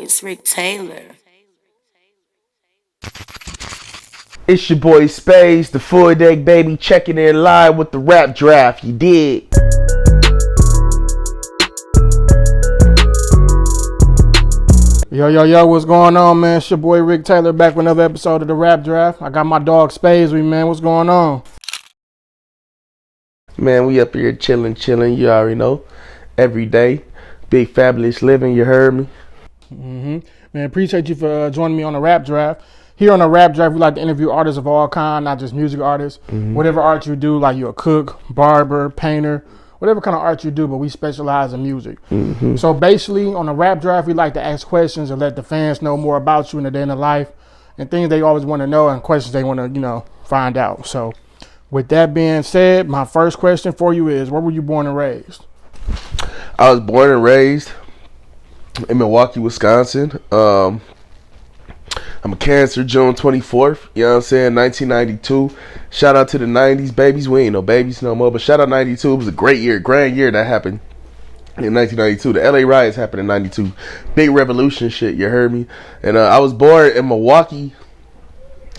it's Rick Taylor. It's your boy Spaidez, the full deck baby, checking in live with the rap draft. You did. Yo, what's going on, man? It's your boy Rick Taylor back with another episode of the rap draft. I got my dog Spaidez with me, man. What's going on? Man, we up here chilling. You already know. Every day. Big fabulous living, you heard me? Man, appreciate you for joining me on the rap draft. Here on the rap draft, we like to interview artists of all kinds, not just music artists. Whatever art you do, like you're a cook, barber, painter, whatever kind of art you do, but we specialize in music. So basically, on the rap draft, we like to ask questions and let the fans know more about you in the day in the life and things they always want to know and questions they want to, find out. So with that being said, my first question for you is, where were you born and raised? I was born and raised in Milwaukee, Wisconsin. I'm a Cancer, June 24th, you know what I'm saying, 1992. Shout out to the 90s babies. We ain't no babies no more, but shout out 92. It was a great year, grand year that happened in 1992. The LA riots happened in 92. Big revolution shit, you heard me? And I was born in Milwaukee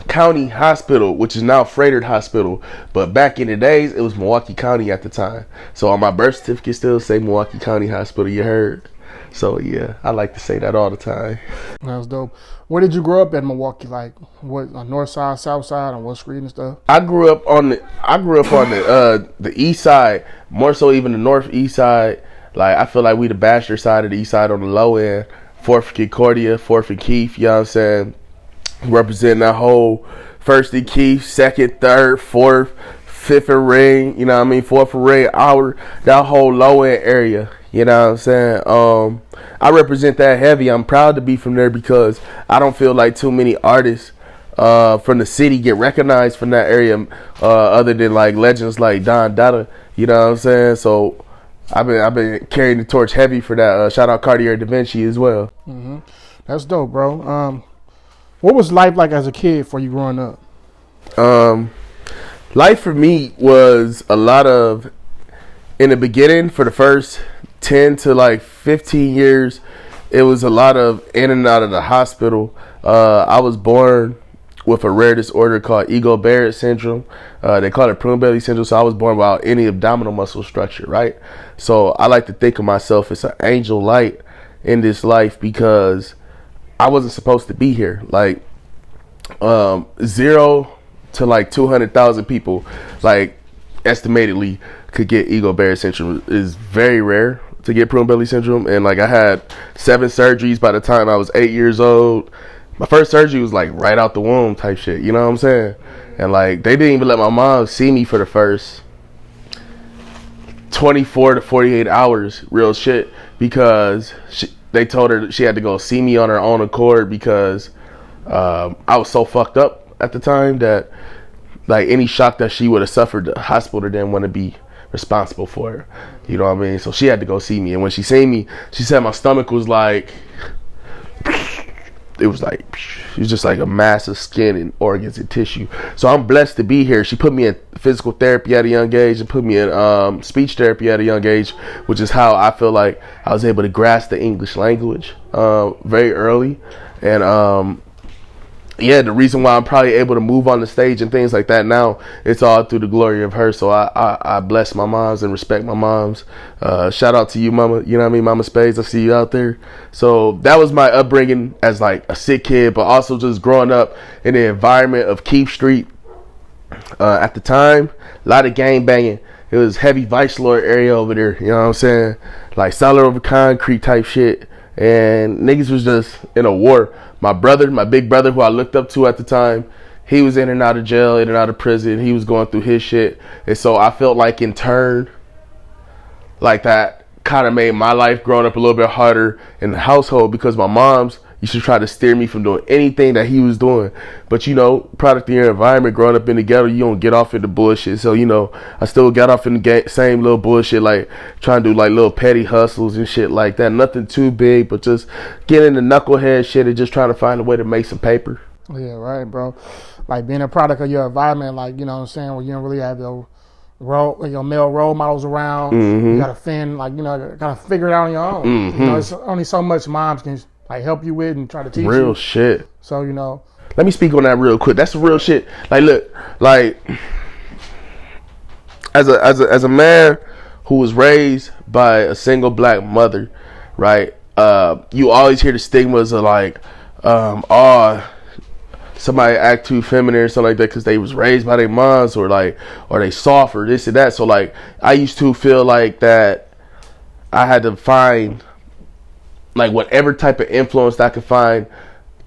County Hospital, which is now Frederick Hospital. But back in the days, it was Milwaukee County at the time. So on my birth certificate still say Milwaukee County Hospital, you heard? So yeah, I like to say that all the time. That was dope. Where did you grow up in Milwaukee? Like what, north side, south side, on what street and stuff? I grew up on the east side, more so even the northeast side. Like I feel like we the bachelor side of the east side on the low end. 4th and Concordia, 4th and Keith, you know what I'm saying? Representing that whole 1st and Keith, 2nd, 3rd, 4th, 5th and Ring, you know what I mean? 4th and Ring, that whole low end area. You know what I'm saying? I represent that heavy. I'm proud to be from there because I don't feel like too many artists from the city get recognized from that area other than like legends like Don Dada. You know what I'm saying? So I've been carrying the torch heavy for that. Shout out Cartier Da Vinci as well. That's dope, bro. What was life like as a kid for you growing up? Life for me was a lot of, in the beginning, for the first 10 to like 15 years, it was a lot of in and out of the hospital. I was born with a rare disorder called Barrett Syndrome. They call it Prune Belly Syndrome. So I was born without any abdominal muscle structure, right? So I like to think of myself as an angel light in this life because I wasn't supposed to be here. Like 0 to like 200,000 people, like estimatedly, could get Barrett Syndrome. Is very rare to get Prune Belly Syndrome. And like I had 7 surgeries by the time I was 8 years old. My first surgery was like right out the womb type shit, you know what I'm saying? And like they didn't even let my mom see me for the first 24 to 48 hours, real shit, because they told her she had to go see me on her own accord because I was so fucked up at the time that like any shock that she would have suffered, the hospital didn't want to be responsible for her. You know what I mean? So she had to go see me. And when she seen me, she said my stomach was like, it was just like a mass of skin and organs and tissue. So I'm blessed to be here. She put me in physical therapy at a young age and put me in speech therapy at a young age, which is how I feel like I was able to grasp the English language very early. And yeah, the reason why I'm probably able to move on the stage and things like that now, it's all through the glory of her. So I bless my moms and respect my moms. Shout out to you, mama. You know what I mean? Mama Spaidez, I see you out there. So that was my upbringing as like a sick kid, but also just growing up in the environment of Keith Street. At the time, a lot of gang banging. It was heavy Vice Lord area over there. You know what I'm saying? Like solid over concrete type shit. And niggas was just in a war. My big brother, who I looked up to at the time, he was in and out of jail, in and out of prison. He was going through his shit. And so I felt like in turn, like that kind of made my life growing up a little bit harder in the household because my mom's used to try to steer me from doing anything that he was doing. But, product of your environment, growing up in the ghetto, you don't get off into bullshit. So, I still got off in the same little bullshit, like trying to do like little petty hustles and shit like that. Nothing too big, but just getting the knucklehead shit and just trying to find a way to make some paper. Yeah, right, bro. Like being a product of your environment, like, you know what I'm saying, where you don't really have your male role models around. You gotta fend, like, gotta figure it out on your own. It's only so much moms can like help you with and try to teach you. Real shit. So, you know. Let me speak on that real quick. That's the real shit. Like, look, like as a man who was raised by a single black mother, right? You always hear the stigmas of like, somebody act too feminine or something like that because they was raised by their moms, or they soft or this and that. So like, I used to feel like that I had to find like whatever type of influence that I could find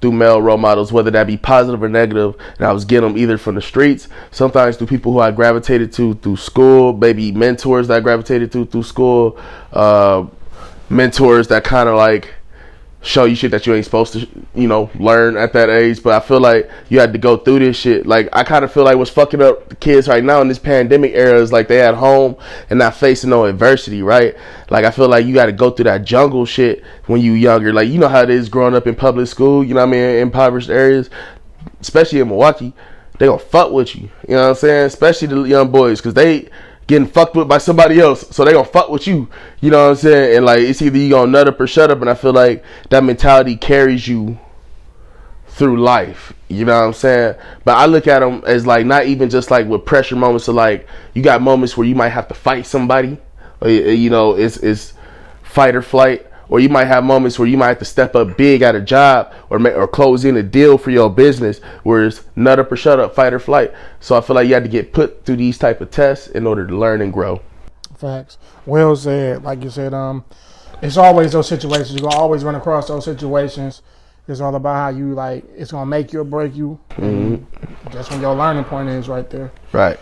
through male role models, whether that be positive or negative, and I was getting them either from the streets, sometimes through people who I gravitated to through school, maybe mentors that I gravitated to through school, mentors that kind of like show you shit that you ain't supposed to, you know, learn at that age. But I feel like you had to go through this shit. Like, I kind of feel like what's fucking up the kids right now in this pandemic era is like they at home and not facing no adversity, right? Like, I feel like you got to go through that jungle shit when you younger. Like, you know how it is growing up in public school, you know what I mean, in impoverished areas, especially in Milwaukee. They gonna fuck with you, you know what I'm saying? Especially the young boys, because they getting fucked with by somebody else, so they gonna fuck with you, you know what I'm saying? And like, it's either you gonna nut up or shut up. And I feel like that mentality carries you through life, you know what I'm saying? But I look at them as like, not even just like with pressure moments, so like you got moments where you might have to fight somebody, or, you know, it's fight or flight. Or you might have moments where you might have to step up big at a job, or close in a deal for your business, where it's nut up or shut up, fight or flight. So I feel like you had to get put through these type of tests in order to learn and grow. Facts. Well said. Like you said, it's always those situations. You're gonna always run across those situations. It's all about how you, like, it's gonna make you or break you. Mm-hmm. That's when your learning point is right there. Right.